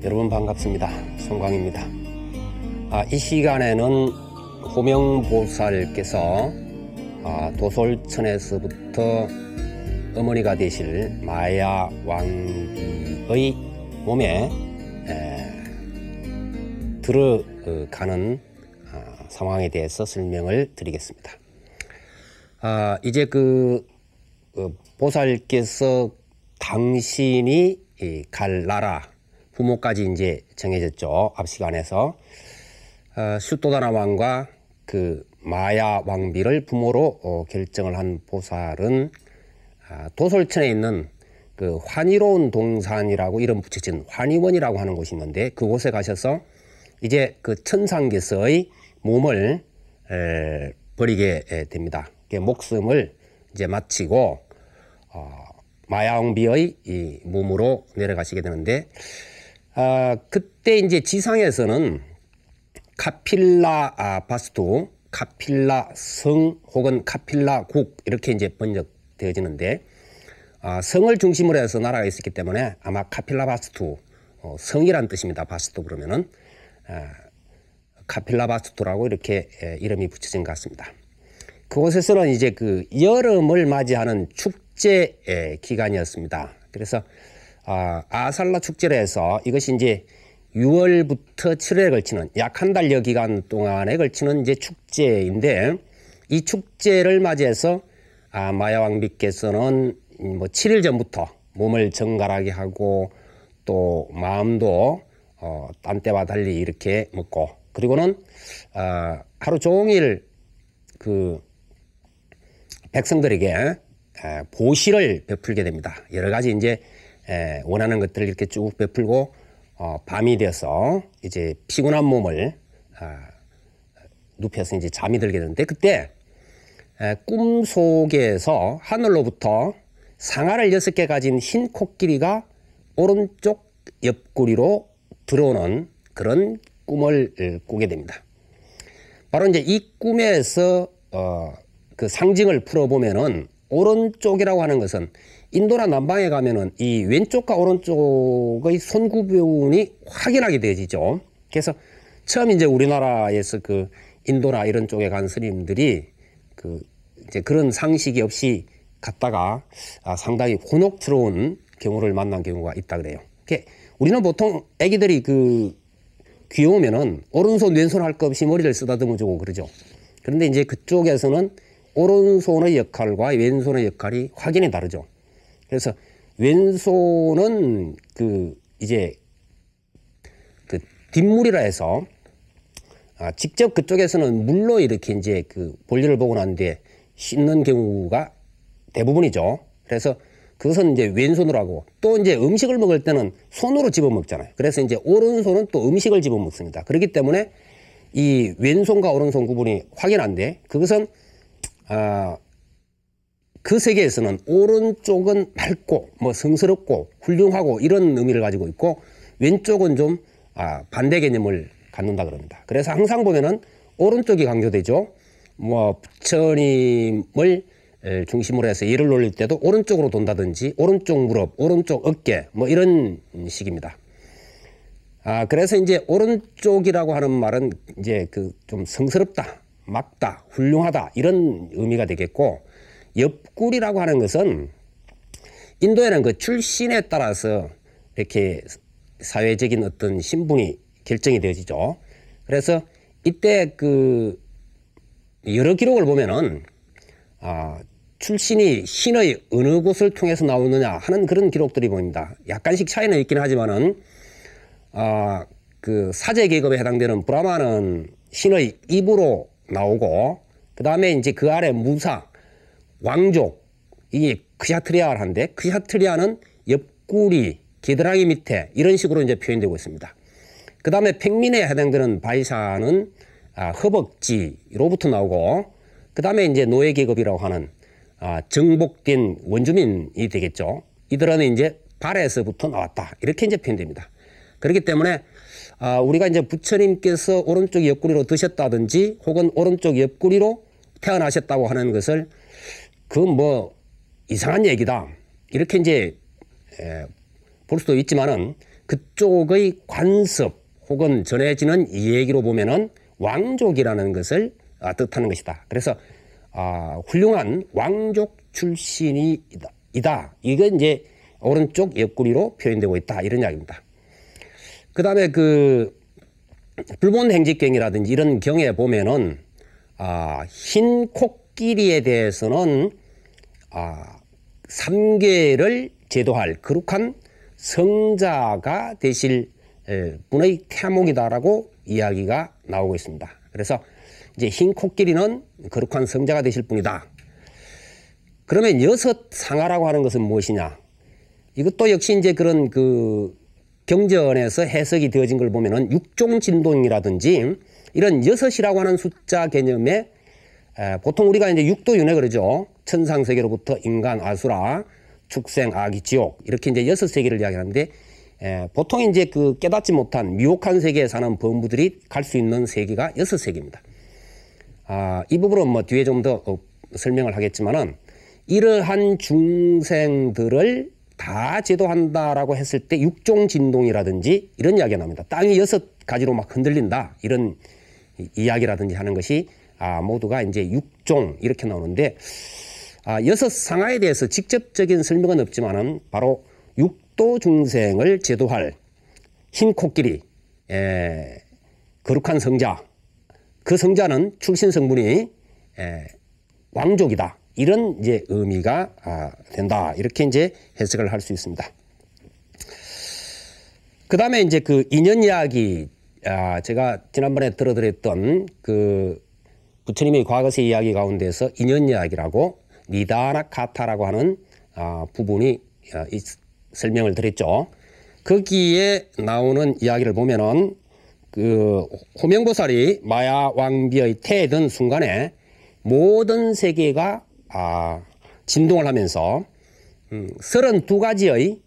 여러분 반갑습니다. 송광입니다. 이 시간에는 호명보살께서 도솔천에서부터 어머니가 되실 마야 왕비의 몸에 들어가는 상황에 대해서 설명을 드리겠습니다. 이제 보살께서 당신이 갈 나라 부모까지 이제 정해졌죠. 앞 시간에서 슈토다나 왕과 마야 왕비를 부모로 결정을 한 보살은 도솔천에 있는 환희로운 동산이라고 이름 붙여진 환희원이라고 하는 곳이 있는데, 그곳에 가셔서 이제 천상계서의 몸을 버리게 됩니다. 목숨을 이제 마치고 마야 왕비의 이 몸으로 내려가시게 되는데, 그때 이제 지상에서는 카필라 바스투, 카필라 성 혹은 카필라 국 이렇게 이제 번역되어지는데, 성을 중심으로 해서 나라가 있었기 때문에 아마 카필라 바스투, 성이란 뜻입니다. 바스투 그러면은 카필라 바스투라고 이렇게 이름이 붙여진 것 같습니다. 그곳에서는 이제 여름을 맞이하는 축제 기간이었습니다. 그래서 아살라 축제를 해서 이것이 이제 6월부터 7월에 걸치는 약 한 달여 기간 동안에 걸치는 이제 축제인데, 이 축제를 맞이해서 마야 왕비께서는 7일 전부터 몸을 정갈하게 하고 또 마음도 딴 때와 달리 이렇게 먹고, 그리고는 하루 종일 백성들에게 보시를 베풀게 됩니다. 여러 가지 이제 원하는 것들을 이렇게 쭉 베풀고 밤이 되어서 이제 피곤한 몸을 눕혀서 이제 잠이 들게 되는데, 그때 꿈 속에서 하늘로부터 상아를 6개 가진 흰 코끼리가 오른쪽 옆구리로 들어오는 그런 꿈을 꾸게 됩니다. 바로 이제 이 꿈에서 상징을 풀어보면은, 오른쪽이라고 하는 것은 인도나 남방에 가면은 이 왼쪽과 오른쪽의 손구분이 확연하게 되어지죠. 그래서 처음 이제 우리나라에서 인도나 이런 쪽에 간 스님들이 이제 그런 상식이 없이 갔다가 상당히 곤혹스러운 경우를 만난 경우가 있다 그래요. 우리는 보통 애기들이 귀여우면은 오른손 왼손 할 것 없이 머리를 쓰다듬어 주고 그러죠. 그런데 이제 그쪽에서는 오른손의 역할과 왼손의 역할이 확연히 다르죠. 그래서 왼손은 이제 뒷물이라 해서 직접 그쪽에서는 물로 이렇게 이제 볼일을 보고 난 뒤에 씻는 경우가 대부분이죠. 그래서 그것은 이제 왼손으로 하고, 또 이제 음식을 먹을 때는 손으로 집어 먹잖아요. 그래서 이제 오른손은 또 음식을 집어 먹습니다. 그렇기 때문에 이 왼손과 오른손 구분이 확연한데, 그것은 그 세계에서는 오른쪽은 밝고 성스럽고 훌륭하고 이런 의미를 가지고 있고, 왼쪽은 좀 반대 개념을 갖는다 그럽니다. 그래서 항상 보면은 오른쪽이 강조되죠. 부처님을 중심으로 해서 예를 올릴 때도 오른쪽으로 돈다든지 오른쪽 무릎, 오른쪽 어깨 이런 식입니다. 그래서 이제 오른쪽이라고 하는 말은 이제 좀 성스럽다, 막다, 훌륭하다 이런 의미가 되겠고, 옆구리라고 하는 것은 인도에는 출신에 따라서 이렇게 사회적인 어떤 신분이 결정이 되어지죠. 그래서 이때 여러 기록을 보면은 출신이 신의 어느 곳을 통해서 나오느냐 하는 그런 기록들이 보입니다. 약간씩 차이는 있긴 하지만은 사제 계급에 해당되는 브라마는 신의 입으로 나오고, 그 다음에 이제 그 아래 무사, 왕족, 이게 크샤트리아한데, 크샤트리아는 옆구리, 겨드랑이 밑에 이런 식으로 이제 표현되고 있습니다. 그 다음에 평민에 해당되는 바이샤는 허벅지로부터 나오고, 그 다음에 이제 노예 계급이라고 하는 정복된 원주민이 되겠죠. 이들은 이제 발에서부터 나왔다 이렇게 이제 표현됩니다. 그렇기 때문에 우리가 이제 부처님께서 오른쪽 옆구리로 드셨다든지 혹은 오른쪽 옆구리로 태어나셨다고 하는 것을 이상한 얘기다 이렇게 이제 볼 수도 있지만은, 그쪽의 관습 혹은 전해지는 얘기로 보면은 왕족이라는 것을 뜻하는 것이다. 그래서 훌륭한 왕족 출신이다. 이건 이제 오른쪽 옆구리로 표현되고 있다. 이런 이야기입니다. 그 다음에 그 불본 행직경이라든지 이런 경에 보면은 흰 코끼리에 대해서는 3계를 제도할 거룩한 성자가 되실 분의 태몽이다라고 이야기가 나오고 있습니다. 그래서 이제 흰 코끼리는 거룩한 성자가 되실 분이다. 그러면 여섯 상하라고 하는 것은 무엇이냐? 이것도 역시 이제 그런 그 경전에서 해석이 되어진 걸 보면은 육종진동이라든지 이런 여섯이라고 하는 숫자 개념에 보통 우리가 이제 육도윤회 그러죠. 천상세계로부터 인간, 아수라, 축생, 아기, 지옥 이렇게 이제 여섯 세계를 이야기하는데 보통 이제 그 깨닫지 못한 미혹한 세계에 사는 범부들이 갈 수 있는 세계가 여섯 세계입니다. 이 부분은 뭐 뒤에 좀 더 설명을 하겠지만은 이러한 중생들을 다 제도한다라고 했을 때 육종진동이라든지 이런 이야기가 나옵니다. 땅이 여섯 가지로 막 흔들린다 이런 이야기라든지 하는 것이 모두가 이제 육종 이렇게 나오는데 여섯 상하에 대해서 직접적인 설명은 없지만은 바로 육도 중생을 제도할 흰 코끼리, 거룩한 성자, 그 성자는 출신 성분이 왕족이다. 이런 이제 의미가 된다. 이렇게 이제 해석을 할 수 있습니다. 그 다음에 이제 그 인연 이야기, 제가 지난번에 들어드렸던 그 부처님의 과거세 이야기 가운데서 인연 이야기라고 니다나 카타라고 하는 부분이 설명을 드렸죠. 거기에 나오는 이야기를 보면은 그 호명보살이 마야 왕비의 태에든 순간에 모든 세계가 진동을 하면서 32가지의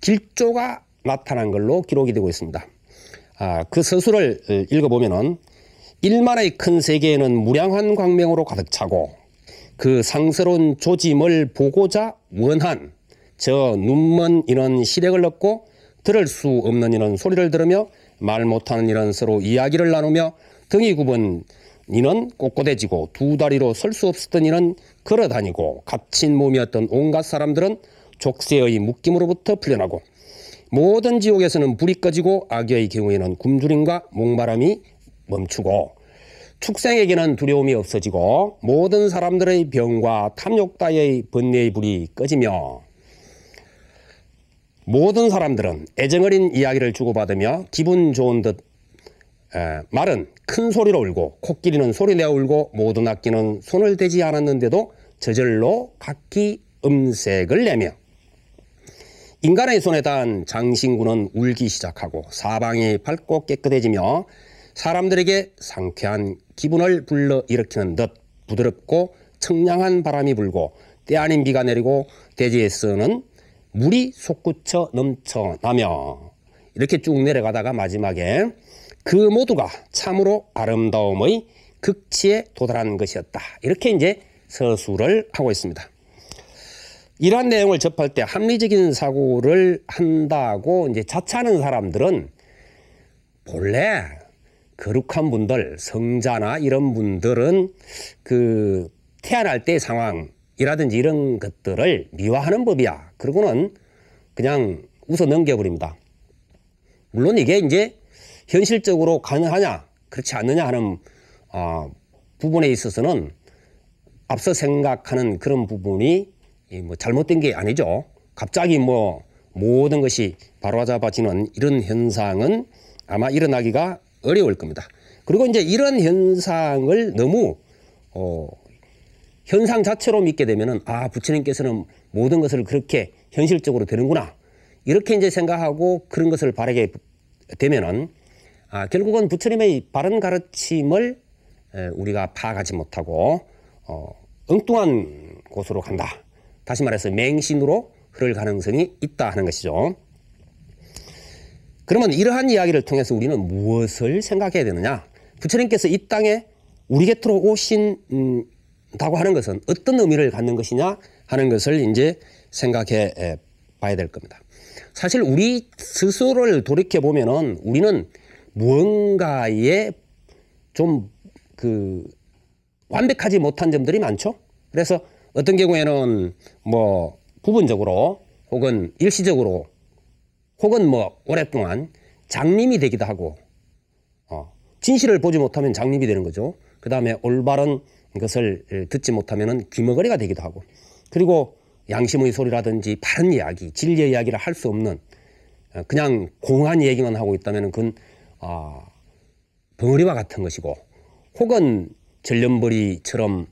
길조가 나타난 걸로 기록이 되고 있습니다. 그 서술을 읽어보면은 일만의 큰 세계에는 무량한 광명으로 가득 차고 그 상스러운 조짐을 보고자 원한 저 눈먼 이는 시력을 얻고 들을 수 없는 이는 소리를 들으며 말 못하는 이는 서로 이야기를 나누며 등이 굽은 이는 꼿꼿해지고 두 다리로 설 수 없었던 이는 걸어다니고 갇힌 몸이었던 온갖 사람들은 족쇄의 묶임으로부터 풀려나고 모든 지옥에서는 불이 꺼지고 악의 경우에는 굶주림과 목마름이 멈추고 축생에게는 두려움이 없어지고 모든 사람들의 병과 탐욕 따위의 번뇌의 불이 꺼지며 모든 사람들은 애정어린 이야기를 주고받으며 기분 좋은 듯 말은 큰 소리로 울고 코끼리는 소리내어 울고 모든 악기는 손을 대지 않았는데도 저절로 각기 음색을 내며 인간의 손에 닿은 장신구는 울기 시작하고 사방이 밝고 깨끗해지며 사람들에게 상쾌한 기분을 불러일으키는 듯 부드럽고 청량한 바람이 불고 때 아닌 비가 내리고 대지에서는 물이 솟구쳐 넘쳐나며 이렇게 쭉 내려가다가 마지막에 그 모두가 참으로 아름다움의 극치에 도달한 것이었다. 이렇게 이제 서술을 하고 있습니다. 이러한 내용을 접할 때 합리적인 사고를 한다고 이제 자처하는 사람들은 본래 거룩한 분들, 성자나 이런 분들은 그 태어날 때의 상황이라든지 이런 것들을 미화하는 법이야. 그러고는 그냥 웃어 넘겨버립니다. 물론 이게 이제 현실적으로 가능하냐, 그렇지 않느냐 하는 부분에 있어서는 앞서 생각하는 그런 부분이 뭐 잘못된 게 아니죠. 갑자기 뭐 모든 것이 바로잡아지는 이런 현상은 아마 일어나기가 어려울 겁니다. 그리고 이제 이런 현상을 너무 현상 자체로 믿게 되면은 부처님께서는 모든 것을 그렇게 현실적으로 되는구나 이렇게 이제 생각하고 그런 것을 바라게 되면은 결국은 부처님의 바른 가르침을 우리가 파악하지 못하고 엉뚱한 곳으로 간다. 다시 말해서 맹신으로 흐를 가능성이 있다 하는 것이죠. 그러면 이러한 이야기를 통해서 우리는 무엇을 생각해야 되느냐? 부처님께서 이 땅에 우리 곁으로 오신다고 하는 것은 어떤 의미를 갖는 것이냐 하는 것을 이제 생각해 봐야 될 겁니다. 사실 우리 스스로를 돌이켜 보면은 우리는 무언가에 좀 완벽하지 못한 점들이 많죠. 그래서 어떤 경우에는 뭐 부분적으로 혹은 일시적으로 혹은 뭐 오랫동안 장님이 되기도 하고, 진실을 보지 못하면 장님이 되는 거죠. 그 다음에 올바른 것을 듣지 못하면 귀머거리가 되기도 하고, 그리고 양심의 소리라든지 바른 이야기, 진리의 이야기를 할 수 없는 그냥 공한 얘기만 하고 있다면 그건 벙어리와 같은 것이고, 혹은 전름발이처럼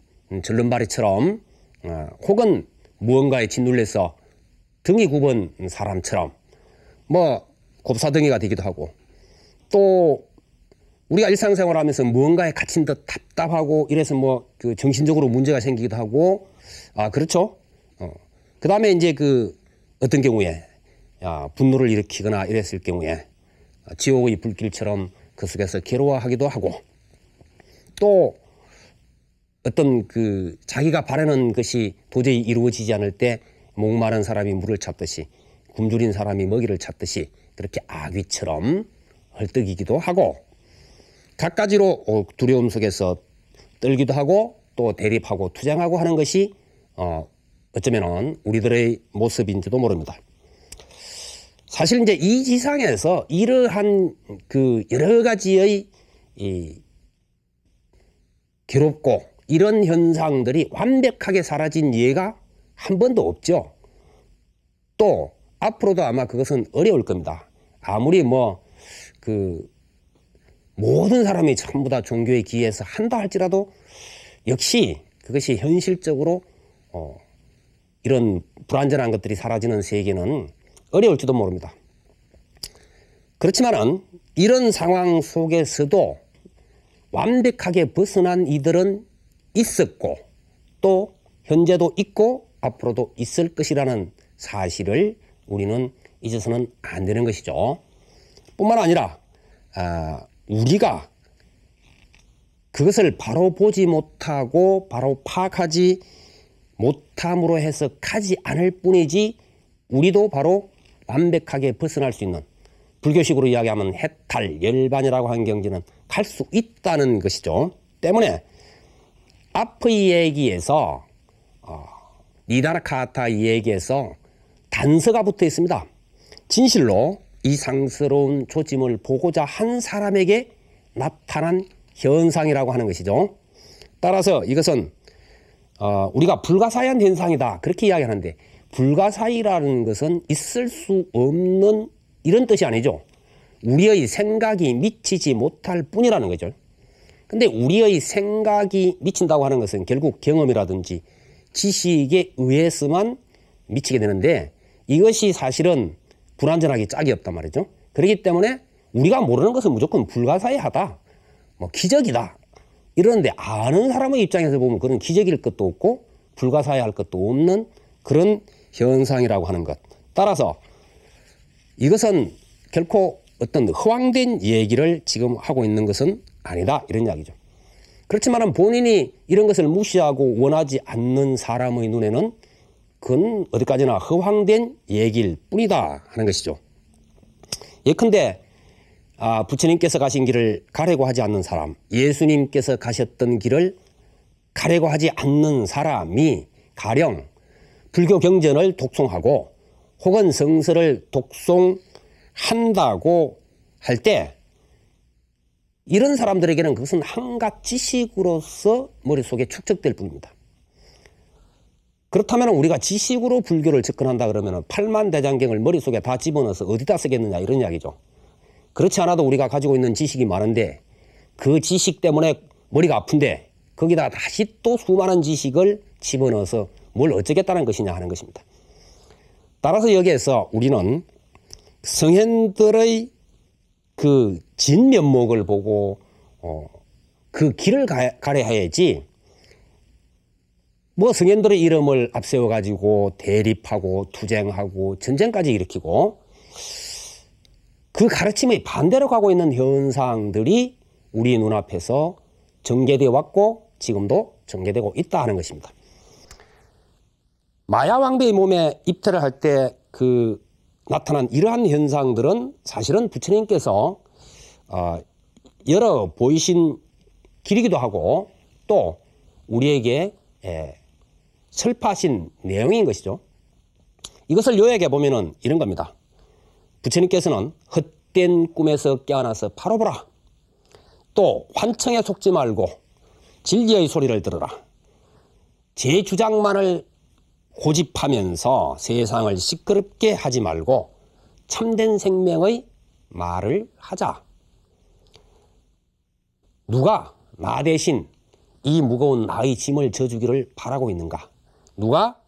혹은 무언가에 짓눌려서 등이 굽은 사람처럼 뭐 곱사등이가 되기도 하고, 또 우리가 일상생활하면서 무언가에 갇힌 듯 답답하고 이래서 뭐 정신적으로 문제가 생기기도 하고, 그렇죠. 그 다음에 이제 어떤 경우에 분노를 일으키거나 이랬을 경우에 지옥의 불길처럼 그 속에서 괴로워하기도 하고, 또 어떤 자기가 바라는 것이 도저히 이루어지지 않을 때 목마른 사람이 물을 찾듯이, 굶주린 사람이 먹이를 찾듯이 그렇게 아귀처럼 헐떡이기도 하고, 갖가지로 두려움 속에서 떨기도 하고 또 대립하고 투쟁하고 하는 것이 어쩌면 우리들의 모습인지도 모릅니다. 사실 이제 이 지상에서 이러한 여러 가지의 괴롭고 이런 현상들이 완벽하게 사라진 예가 한 번도 없죠. 또 앞으로도 아마 그것은 어려울 겁니다. 아무리 모든 사람이 전부 다 종교에 기해서 한다 할지라도 역시 그것이 현실적으로 이런 불완전한 것들이 사라지는 세계는 어려울지도 모릅니다. 그렇지만은 이런 상황 속에서도 완벽하게 벗어난 이들은 있었고, 또 현재도 있고 앞으로도 있을 것이라는 사실을 우리는 잊어서는 안 되는 것이죠. 뿐만 아니라 우리가 그것을 바로 보지 못하고 바로 파악하지 못함으로 해서 가지 않을 뿐이지, 우리도 바로 완벽하게 벗어날 수 있는, 불교식으로 이야기하면 해탈, 열반이라고 하는 경지는 갈 수 있다는 것이죠. 때문에 앞의 얘기에서 니다라카타 얘기에서 단서가 붙어 있습니다. 진실로 이상스러운 조짐을 보고자 한 사람에게 나타난 현상이라고 하는 것이죠. 따라서 이것은 우리가 불가사의한 현상이다 그렇게 이야기하는데, 불가사의라는 것은 있을 수 없는 이런 뜻이 아니죠. 우리의 생각이 미치지 못할 뿐이라는 거죠. 근데 우리의 생각이 미친다고 하는 것은 결국 경험이라든지 지식에 의해서만 미치게 되는데, 이것이 사실은 불완전하기 짝이 없단 말이죠. 그렇기 때문에 우리가 모르는 것은 무조건 불가사의하다, 뭐 기적이다 이러는데, 아는 사람의 입장에서 보면 그런 기적일 것도 없고 불가사의할 것도 없는 그런 현상이라고 하는 것. 따라서 이것은 결코 어떤 허황된 얘기를 지금 하고 있는 것은 아니다 이런 이야기죠. 그렇지만 본인이 이런 것을 무시하고 원하지 않는 사람의 눈에는 그건 어디까지나 허황된 얘기일 뿐이다 하는 것이죠. 예컨대 부처님께서 가신 길을 가려고 하지 않는 사람, 예수님께서 가셨던 길을 가려고 하지 않는 사람이 가령 불교 경전을 독송하고 혹은 성서를 독송한다고 할 때, 이런 사람들에게는 그것은 한갓 지식으로서 머릿속에 축적될 뿐입니다. 그렇다면 우리가 지식으로 불교를 접근한다 그러면 팔만대장경을 머릿속에 다 집어넣어서 어디다 쓰겠느냐 이런 이야기죠. 그렇지 않아도 우리가 가지고 있는 지식이 많은데, 그 지식 때문에 머리가 아픈데 거기다 다시 또 수많은 지식을 집어넣어서 뭘 어쩌겠다는 것이냐 하는 것입니다. 따라서 여기에서 우리는 성현들의 그 진면목을 보고 그 길을 가려 해야지, 뭐 성현들의 이름을 앞세워 가지고 대립하고 투쟁하고 전쟁까지 일으키고 그 가르침의 반대로 가고 있는 현상들이 우리 눈앞에서 전개되어 왔고 지금도 전개되고 있다 하는 것입니다. 마야 왕비의 몸에 입퇴를 할 때 그 나타난 이러한 현상들은 사실은 부처님께서 열어 보이신 길이기도 하고 또 우리에게 설파하신 내용인 것이죠. 이것을 요약해 보면은 이런 겁니다. 부처님께서는 헛된 꿈에서 깨어나서 바로 보라. 또 환청에 속지 말고 진리의 소리를 들으라. 제 주장만을 고집하면서 세상을 시끄럽게 하지 말고 참된 생명의 말을 하자. 누가 나 대신 이 무거운 나의 짐을 져주기를 바라고 있는가? 누가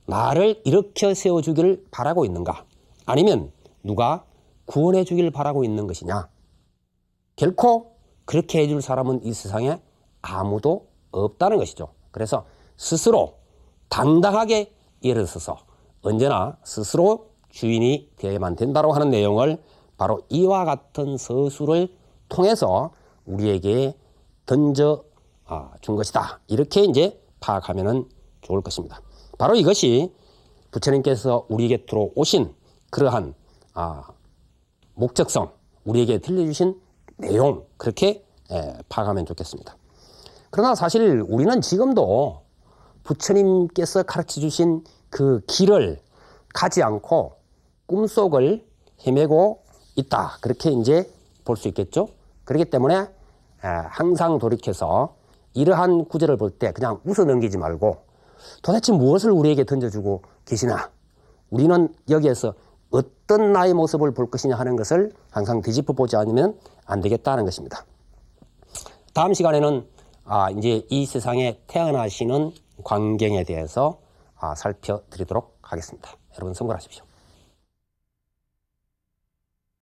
나를 일으켜 세워주기를 바라고 있는가? 아니면 누가 구원해 주기를 바라고 있는 것이냐? 결코 그렇게 해줄 사람은 이 세상에 아무도 없다는 것이죠. 그래서 스스로 당당하게 일어서서 언제나 스스로 주인이 되어야만 된다고 하는 내용을 바로 이와 같은 서술을 통해서 우리에게 던져 준 것이다. 이렇게 이제 파악하면 좋을 것입니다. 바로 이것이 부처님께서 우리 곁으로 오신 그러한 목적성, 우리에게 들려주신 내용, 그렇게 파악하면 좋겠습니다. 그러나 사실 우리는 지금도 부처님께서 가르쳐 주신 그 길을 가지 않고 꿈속을 헤매고 있다. 그렇게 이제 볼 수 있겠죠. 그렇기 때문에 항상 돌이켜서 이러한 구절을 볼 때 그냥 웃어 넘기지 말고 도대체 무엇을 우리에게 던져주고 계시나? 우리는 여기에서 어떤 나의 모습을 볼 것이냐 하는 것을 항상 뒤집어 보지 않으면 안 되겠다는 것입니다. 다음 시간에는 이제 이 세상에 태어나시는 광경에 대해서 살펴드리도록 하겠습니다. 여러분 성불하십시오.